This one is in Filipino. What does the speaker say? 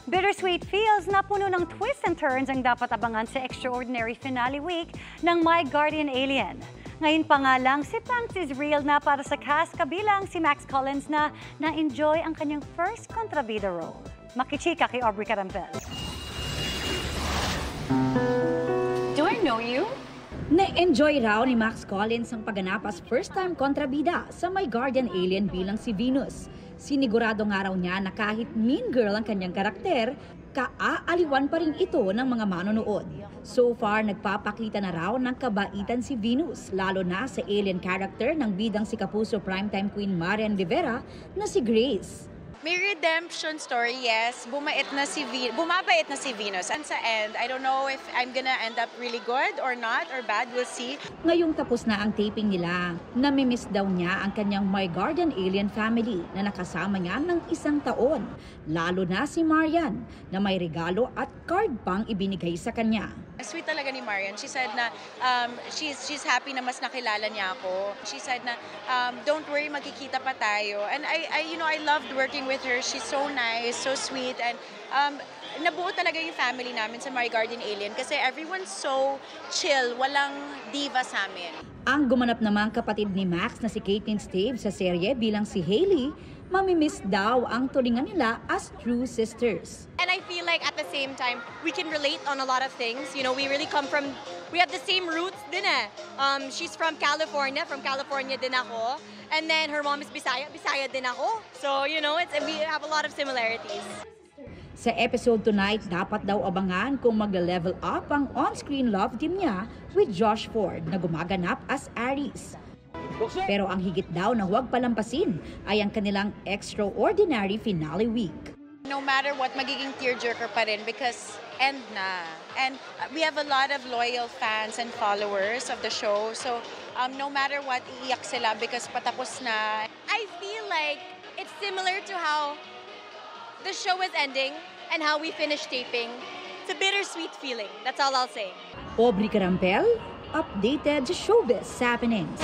Bittersweet feels na puno ng twists and turns ang dapat abangan sa extraordinary finale week ng My Guardian Alien. Ngayon pa nga lang, si Punks is real na para sa cast kabilang si Max Collins na na-enjoy ang kanyang first kontrabida role. Makichika kay Aubrey Carampel. Do I know you? Na-enjoy raw ni Max Collins ang pagganap as first-time kontrabida sa My Guardian Alien bilang si Venus. Sinigurado nga raw niya na kahit mean girl ang kanyang karakter, kaaaliwan pa rin ito ng mga manonood. So far, nagpapakita na raw ng kabaitan si Venus, lalo na sa alien character ng bidang si Kapuso primetime queen Marian Rivera na si Grace. May redemption story, yes. Bumabait na si Venus. And sa end, I don't know if I'm gonna end up really good or not or bad. We'll see. Ngayong tapos na ang taping nila, namimiss daw niya ang kanyang My Guardian Alien family na nakasama niya ng 1 taon. Lalo na si Marian na may regalo at card pang ibinigay sa kanya. Sweet talaga ni Marian. She said na she's happy na mas nakilala niya ako. She said na don't worry, magkikita pa tayo. And I loved working with her. She's so nice, so sweet, and nabuo talaga yung family namin sa My Guardian Alien kasi everyone's so chill, walang diva sa amin. Ang gumanap namang kapatid ni Max na si Caitlin Stave sa serye bilang si Hailey, mamimiss daw ang tulingan nila as true sisters. And I feel like at the same time, we can relate on a lot of things. You know, we have the same roots din eh. She's from California din ako. And then her mom is Bisaya din ako. So, you know, we have a lot of similarities. Sa episode tonight, dapat daw abangan kung mag-level up ang on-screen love team niya with Josh Ford na gumaganap as Aries. Pero ang higit daw na huwag palampasin ay ang kanilang extraordinary finale week. No matter what, magiging tearjerker pa rin because end na. And we have a lot of loyal fans and followers of the show. So no matter what, iiyak sila because patapos na. I feel like it's similar to how the show is ending and how we finished taping. It's a bittersweet feeling. That's all I'll say. Aubrey Carampel, updated sa Showbiz Happenings.